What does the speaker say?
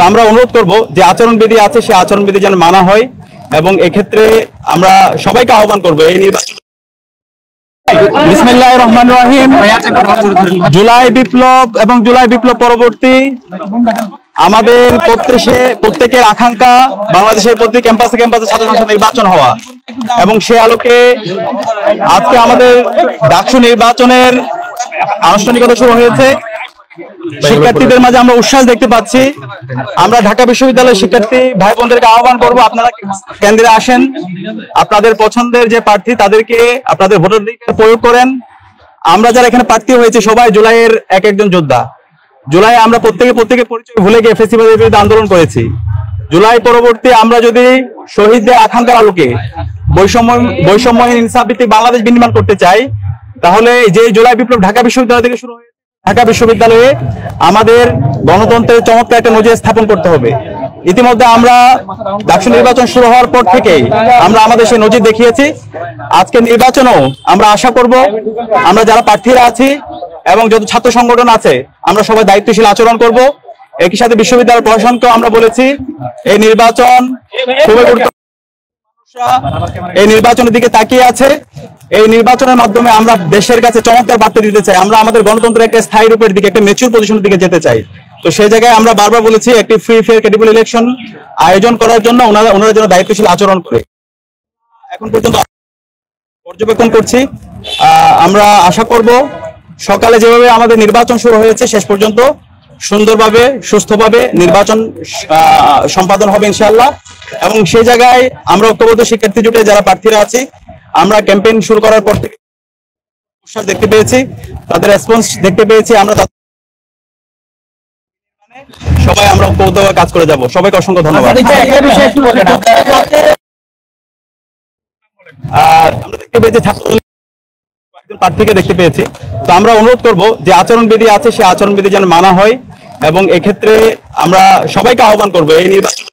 তো আমরা অনুরোধ করব যে আচরণবিধি আছে সেই আচরণবিধি যেন মানা হয় এবং এক্ষেত্রে আমরা সবাইকে আহ্বান করবো এই নির্বাচন। বিসমিল্লাহির রহমানির রহিম। জুলাই বিপ্লব এবং জুলাই বিপ্লব পরবর্তী আমাদের প্রত্যেকের আকাঙ্ক্ষা বাংলাদেশের প্রতি ক্যাম্পাসে ক্যাম্পাসে ছাত্র সংসদ নির্বাচন হওয়া, এবং সে আলোকে আজকে আমাদের ডাকসু নির্বাচনের আনুষ্ঠানিকতা শুরু হয়েছে। শিক্ষার্থীদের মাঝে আমরা উচ্ছ্বাস দেখতে পাচ্ছি। আমরা ঢাকা বিশ্ববিদ্যালয়ের শিক্ষার্থী ভাই বোনদেরকে আহ্বান করব, আপনারা কেন্দ্রে আসেন, আপনাদের পছন্দের যে প্রার্থী তাদেরকে আপনাদের ভোটাধিকার প্রয়োগ করেন। আমরা যারা এখানে প্রার্থী হয়েছে সবাই জুলাইয়ের এক একজন যোদ্ধা। জুলাই আমরা প্রত্যেকের পরিচয় ভুলে গিয়ে ফ্যাসিবাদের বিরুদ্ধে আন্দোলন করেছি। জুলাই পরবর্তী আমরা যদি শহীদদের আকাঙ্ক্ষার আলোকে বৈষম্যহীন ইনসাফভিত্তিক বাংলাদেশ বিনির্মাণ করতে চাই, তাহলে যে জুলাই বিপ্লব ঢাকা বিশ্ববিদ্যালয় থেকে শুরু হয়েছে, ঢাকা বিশ্ববিদ্যালয়ে আমাদের গণতন্ত্রের চমৎকার একটা নজির স্থাপন করতে হবে। ইতিমধ্যে আমরা ডাকসু নির্বাচন শুরু হওয়ার পর থেকেই আমরা আমাদের সেই নজির দেখিয়েছি। আজকে নির্বাচনও আমরা আশা করব আমরা যারা প্রার্থীরা আছি এবং যত ছাত্র সংগঠন আছে আমরা সবাই দায়িত্বশীল আচরণ করব। একই সাথে বিশ্ববিদ্যালয় প্রশাসনকেও আমরা বলেছি এই নির্বাচন খুবই গুরুত্বপূর্ণ। এই নির্বাচনের দিকে তাকিয়ে আছে। এই নির্বাচনের মাধ্যমে আমরা দেশের কাছে চমৎকার বার্তা দিতে চাই, আমরা আমাদের গণতন্ত্রের একটা স্থায়ী রূপের দিকে, একটা ম্যাচিউর পজিশনের দিকে যেতে চাই। তো সেই জায়গায় আমরা বারবার বলেছি একটি ফ্রি ফেয়ার ক্রেডিবল ইলেকশন আয়োজন করার জন্য ওনারা যেন দায়িত্বশীল আচরণ করে। এখন পর্যন্ত পর্যবেক্ষণ করছি। আমরা আশা করব সকালে যেভাবে আমাদের নির্বাচন শুরু হয়েছে শেষ পর্যন্ত সুন্দরভাবে সুস্থভাবে নির্বাচন সম্পাদন হবে ইনশাআল্লাহ। এবং সেই জায়গায় আমরা ঐক্যবদ্ধ শিক্ষার্থী জোটে যারা প্রার্থীরা আছি আমরা ক্যাম্পেইন শুরু করার পর থেকে উৎসাহ দেখতে পেয়েছি, তাদের রেসপন্স দেখতে পেয়েছি। আমরা সবাই আমরা ঐক্যবদ্ধভাবে কাজ করে যাব। সবাইকে অসংখ্য ধন্যবাদ। আমরা দেখতে পেয়েছি প্রার্থীকে দেখতে পেয়েছি। তো আমরা অনুরোধ করব যে আচরণবিধি আছে সেই আচরণবিধি যেন মানা হয় এবং এক্ষেত্রে আমরা সবাইকে আহ্বান করবো এই নির্বাচন।